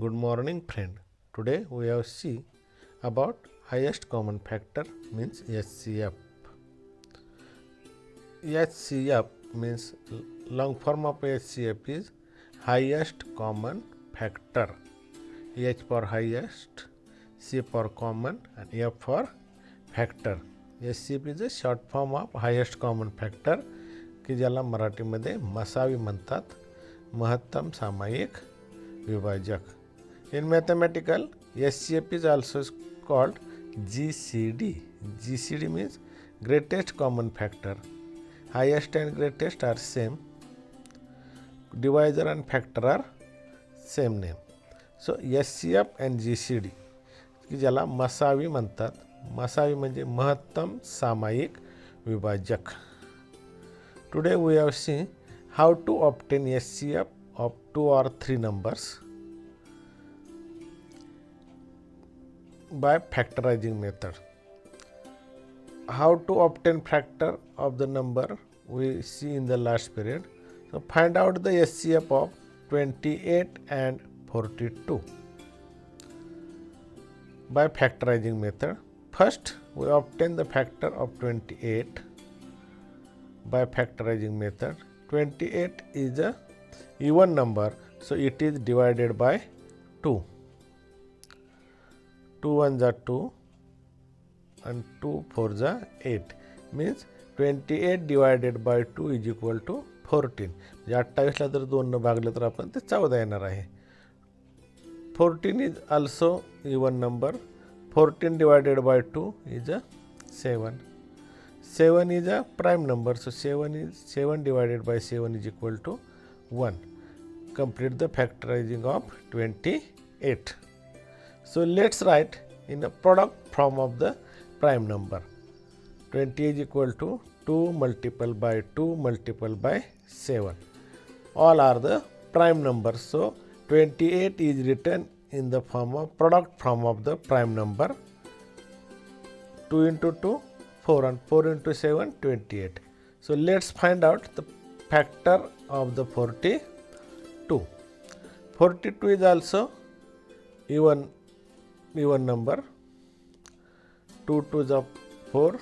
Good morning, friend. Today we have see about highest common factor means HCF. HCF means long form of HCF is highest common factor. H for highest, C for common and F for factor. HCF is a short form of highest common factor की ज्याला मराठीमध्ये मसावी म्हणतात, महत्तम सामायिक विभाजक. In mathematical, HCF is also called GCD. GCD means greatest common factor. Highest and greatest are same. Divisor and factor are same name. So HCF and GCD की ज्याला मसावी म्हणतात. मसावी म्हणजे महत्तम सामायिक विभाजक. Today we have seen how to obtain HCF of 2 or 3 numbers by factorizing method. How to obtain factor of the number we see in the last period. So find out the HCF of 28 and 42 by factorizing method. First we obtain the factor of 28 by factorizing method. 28 is a even number, so it is divided by 2. 2 1s are 2 and 2 4s are 8 means 28 divided by 2 is equal to 14. म्हणजे 28ला जर 2 न भागलं तर आपण ते 14 येणार आहे. 14 is also even number. 14 divided by 2 is a 7. 7 is a prime number, so 7 divided by 7 is equal to 1. Complete the factorizing of 28. So let's write in the product form of the prime number. 20 is equal to 2 multiplied by 2 multiplied by 7. All are the prime numbers. So 28 is written in the form of product form of the prime number. 2 into 2 4 and 4 into 7 28. So let's find out the factor of the 42. 42 is also even number. 2 2s are 4,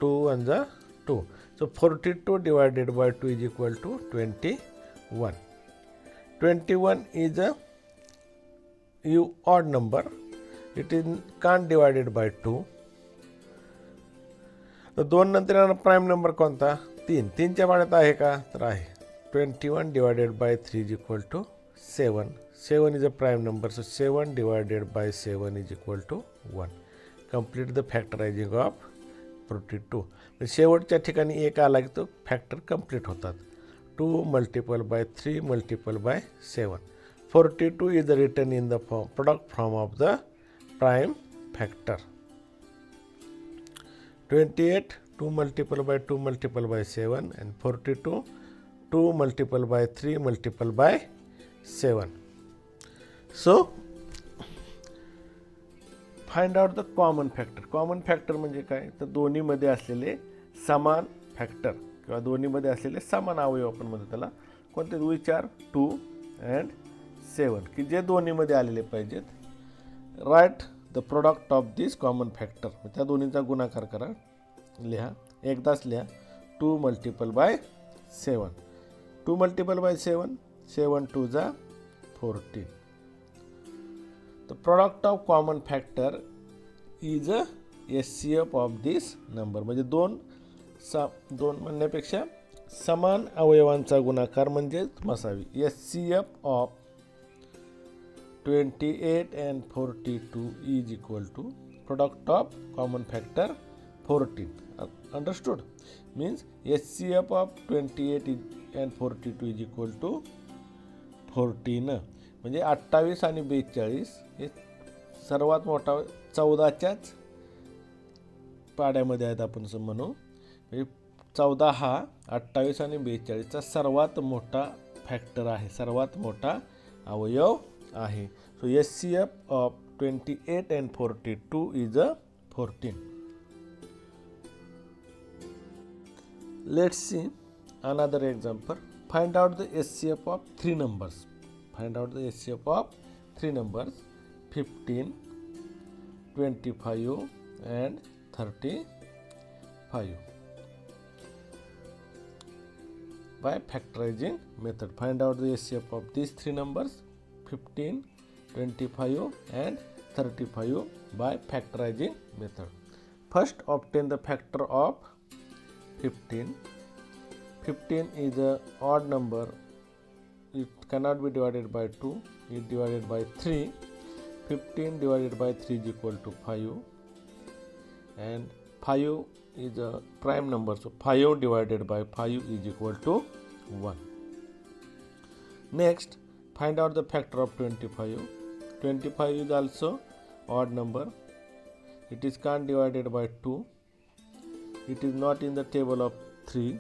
2 1s are 2. So 42 divided by 2 is equal to 21. 21 is a odd number. It is can't divided by 2. तर 2 नंतर येणारा prime number कोणता? 3. 3च्या पाड्यात आहे का? तर आहे. 21 divided by 3 is equal to 7. 7 is a prime number, so 7 divided by 7 is equal to 1. Complete the factorizing of 42. शेवटच्या ठिकाणी 1 आला की तो फॅक्टर कंप्लीट होतात. 2 multiplied by 3 multiplied by 7. 42 is written in the product form of the prime factor. 28 2 multiplied by 2 multiplied by 7 and 42 2 multiplied by 3 multiplied by 7. So find out the common factor. Common factor म्हणजे काय? तर दोन्हीमध्ये असलेले समान factor किंवा दोन्हीमध्ये असलेले समान अवयव आपण म्हणतो त्याला कोणते? which are 2 and 7 की जे दोन्हीमध्ये आलेले पाहिजेत. Write the product of this common factor. त्या दोन्हीचा गुणाकार करा. लिहा एकदाच लिहा. 2 multiplied by 7. 2 multiplied by 7. 7 2s are 14. The product of common factor is a HCF of this number. म्हणजे दोन म्हणण्यापेक्षा समान अवयवांचा गुणाकार म्हणजे मसावी. HCF of 28 and 42 is equal to product of common factor 14. Understood? Means HCF of 28 and 42 is equal to 14. म्हणजे 28 आणि 42 हे सर्वात मोठा 14च्याच पाड्यामध्ये आहेत आपण असं म्हणू. म्हणजे 14 हा 28 आणि 42चा सर्वात मोठा फॅक्टर आहे, सर्वात मोठा अवयव आहे. So HCF of 28 and 42 is a 14. Let's see another example. Find out the HCF of 3 numbers. Find out the HCF of three numbers 15, 25 and 35 by factorizing method. Find out the SCF of these three numbers 15, 25 and 35 by factorizing method. First, obtain the factor of 15. 15 is an odd number. It cannot be divided by 2. It divided by 3. 15 divided by 3 is equal to 5. And 5 is a prime number. So 5 divided by 5 is equal to 1. Next, find out the factor of 25. 25 is also odd number. It is can't divided by 2. It is not in the table of 3.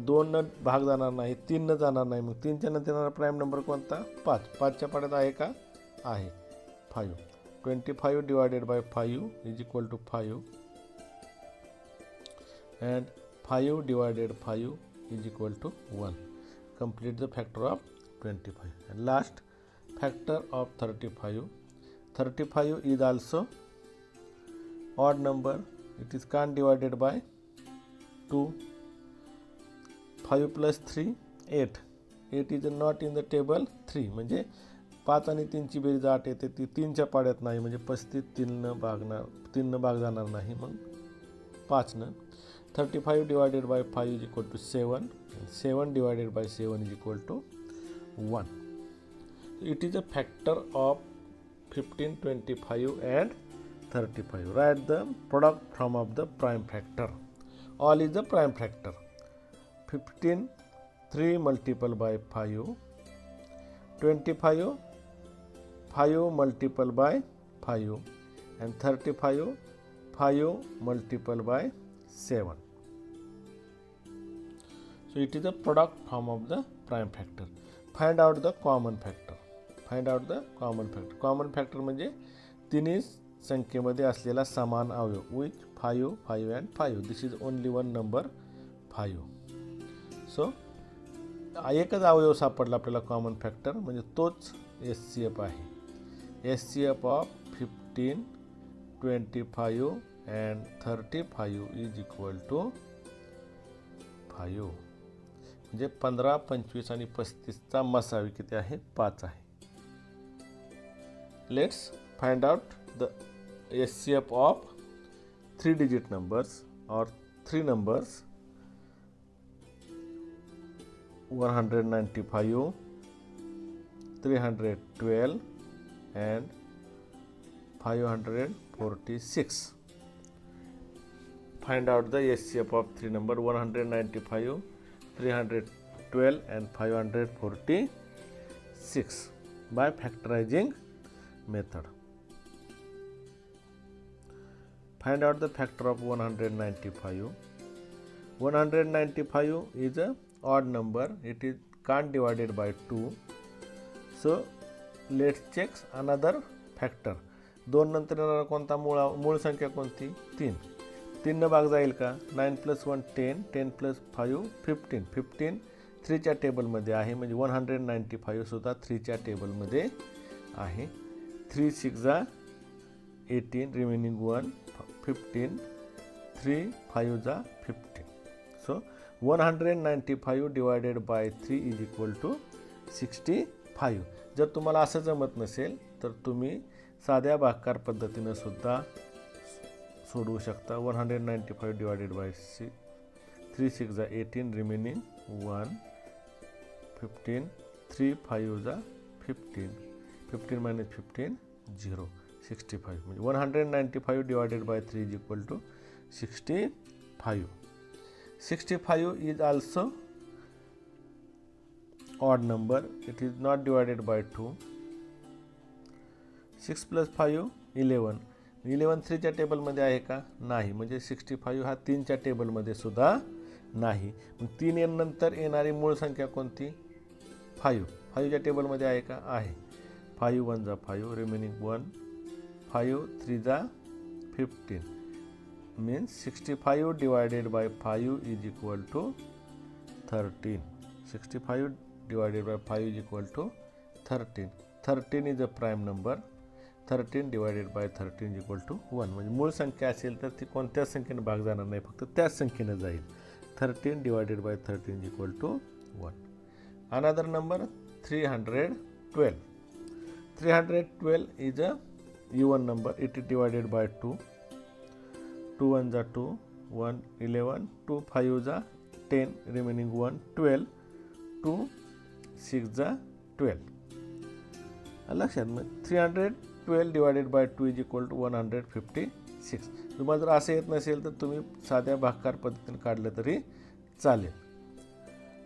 2 न भाग जाणार नाही, 3 न जाणार नाही. मग 3 च्या नंतर येणारा प्राइम नंबर कोणता? 5. 5 च्या पाड्यात आहे का? आहे. 5. 25 divided by 5 is equal to 5. And 5 divided 5 is equal to 1. Complete the factor of 25. And last, factor of 35. 35 is also odd number. It is can't divided by 2. 5 plus 3 8. 8 is not in the table 3. म्हणजे 5 आणि 3 ची बेरीज 8 येते. ती 3 च्या पाड्यात नाही, म्हणजे 35 3 न भाग जाणार नाही, मग 5 न. 35 divided by 5 is equal to 7. And 7 divided by 7 is equal to 1. It is a factor of 15, 25 and 35. Write the product from of the prime factor. All is the prime factor. 15, 3 multiplied by 5. 25, 5 multiplied by 5. And 35, 5 multiplied by 7. So it is the product form of the prime factor. Find out the common factor. Find out the common factor. Common factor म्हणजे तिन्ही संख्येमध्ये असलेला समान अवयव. Which 5, 5 and 5. This is only one number 5. So एकच अवयव सापडला आपल्याला कॉमन फॅक्टर, म्हणजे तोच SCF आहे. SCF of 15, 25 and 35 is equal to 5. म्हणजे 15, 25 आणि 35चा मसावी किती आहे? 5 आहे. Let's find out the SCF of 3 digit numbers or 3 numbers 195, 312 and 546. Find out the SCF of 3 number 195, 312 and 546 by factorizing method. Find out the factor of 195. 195 is a odd number. It is can't divided by 2. So let's check another factor. 2 नंतर येणारा कोणता मूळ संख्या कोणती? 3. 3 न भाग जाईल का? 9 plus 1 10, 10 plus 5 15. 15 3 च्या टेबलमध्ये आहे, म्हणजे 195 सुद्धा 3 च्या टेबलमध्ये आहे. 3 6 18, remaining 1 15, 3 5 15. So 195 divided by 3 is equal to 65. जर तुम्हाला असं जमत नसेल तर तुम्ही साध्या भागाकार पद्धतीने सुद्धा सोडवू शकता. 195 divided by 3 6 18, रिमेनिंग 1 15, 3 5 15, 15 minus 15 0, 65. म्हणजे 195 divided by 3 is equal to 65. 65 is also odd number. It is not divided by 2. 6 plus 5 11. 11 3 च्या टेबलमध्ये आहे का? नाही. म्हणजे 65 हा 3 च्या टेबलमध्ये सुद्धा नाही. मग 3 नंतर येणारी मूळ संख्या कोणती? 5. 5 च्या टेबलमध्ये आहे का? आहे. 5 1 5, remaining 1 5 3 15. Means 65 divided by 5 is equal to 13. 65 divided by 5 is equal to 13. 13 is a prime number. 13 divided by 13 equal to 1. म्हणजे मूळ संख्या असेल तर ती कोणत्याच संख्येने भाग जाणार नाही, फक्त त्याच संख्येने जाईल. 13 divided by 13 equal to 1. Another number 312. 312 is a even number. It is divided by 2. 2 1 are 2, 1 11, 2 5 are 10, remaining 1 12, 2 6 are 12. लक्षात मग 312 divided by 2 is equal to 156. तुम्हाला जर असं येत नसेल तर तुम्ही साध्या भागाकार पद्धतीने काढलं तरी चालेल.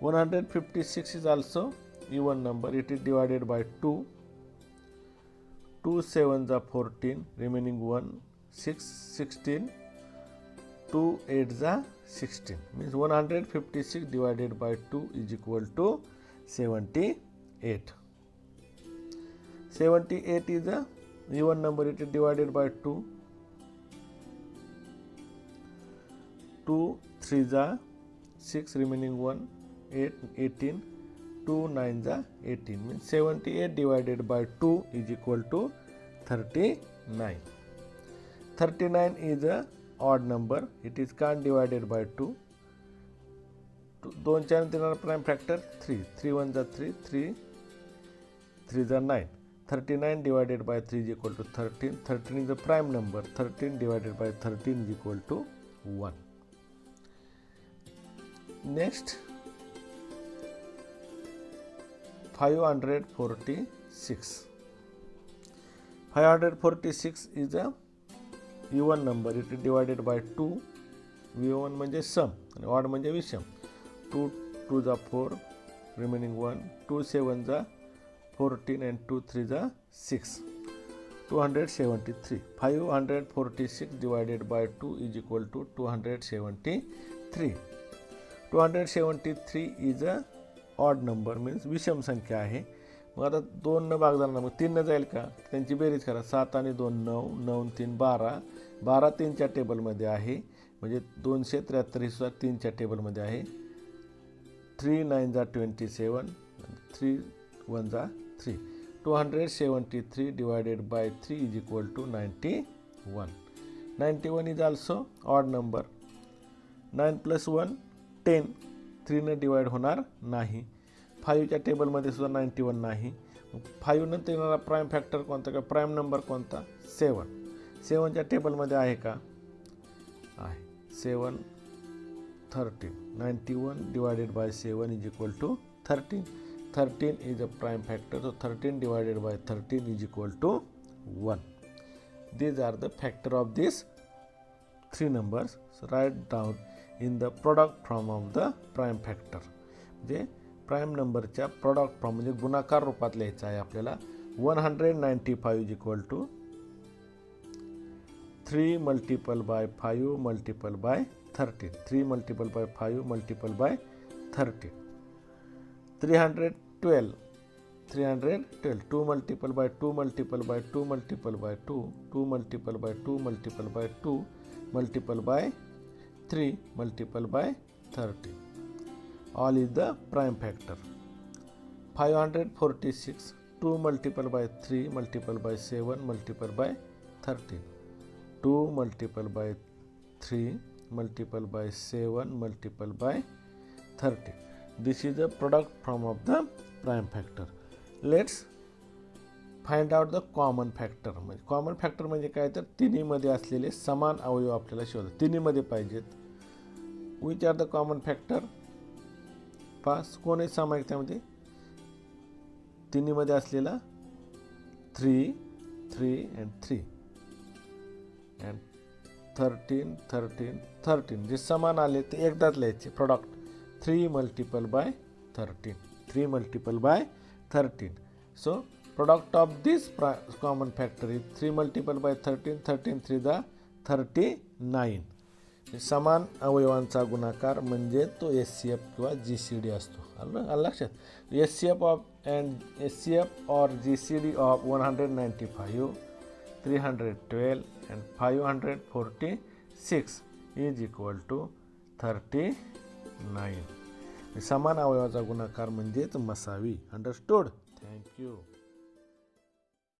156 is also even number. It is divided by 2. 2 7 are 14, remaining 1 6 16, 2 8 are 16. Means 156 divided by 2 is equal to 78. 78 is a even number. It is divided by 2. 2 3 are 6, remaining 1 8 18, 2 9 are 18. Means 78 divided by 2 is equal to 39. 39 is a odd number. It is can't divided by 2. 2 4 3 prime factor 3. 3 1 are 3, 3 3 are 9. 39 divided by 3 is equal to 13. 13 is a prime number. 13 divided by 13 is equal to 1. Next 546. 546 is a even number. It is divided by 2. V1 म्हणजे सम आणि odd म्हणजे विषम. 2 2 are 4, remaining 1. 2 7 are 14 and 2 3 are 6. 273. 546 divided by 2 is equal to 273. 273 is a odd number, means विषम संख्या आहे. मग आता 2 न भाग जाणार, मग 3 न जाईल का? त्यांची बेरीज करा. 7 आणि 2 9, 9 3 12. 12 3च्या टेबलमध्ये आहे, म्हणजे 273 ही सुद्धा 3च्या टेबलमध्ये आहे. 3 9 are 27, 3 1 are 3. 273 divided by 3 is equal to 91. 91 is also odd number. 9 plus 1 10. 3 ने डिवाइड होणार नाही. 5च्या टेबलमध्ये सुद्धा 91 नाही. 5 नंतर येणारा प्राईम फॅक्टर कोणता का प्राईम नंबर कोणता? 7. 7च्या टेबलमध्ये आहे का? आहे. 7 13. 91 divided by 7 is equal to 13. 13 is a prime factor, so 13 divided by 13 is equal to 1. These are the factor of these three numbers. So write down in the product form of the prime factor. जे prime नंबरच्या product form म्हणजे गुणाकार रूपात लिहायचं आहे आपल्याला. 195 is equal to 3 multiple by 5 multiple by 13. 3 multiple by 5 multiple by 13. 312. 2 multiple by 2 multiple by 2 multiple by 2. 2 multiple by 2 multiple by 2 multiple by 3 multiple by 13. All is the prime factor. 546. 2 multiple by 3 multiple by 7 multiple by 13. 2 multiple by 3 multiple by 7 multiple by 13. This is the product form of the prime factor. Let's find out the common factor. म्हणजे common factor म्हणजे काय, तर तिन्हीमध्ये असलेले समान अवयव आपल्याला शोधा. तिन्हीमध्ये पाहिजेत. Which are the common factor? 5. कोण आहे सामायिक त्यामध्ये? तिन्हीमध्ये असलेला 3 3 and 3 and 13 13 13. जे समान आले ते एकदाच लिहायचे. Product 3 multiple by 13. 3 multiple by 13. So product of this common factor is 3 multiple by 13. 13 3 the 39. समान अवयवांचा गुणाकार म्हणजे तो SCF किंवा GCD असतो. आलं लक्षात? SCF or GCD of 195, 312 and 546 is equal to 39. समान अवयवाचा गुणाकार म्हणजेच मसावी. अंडरस्टूड? थँक्यू.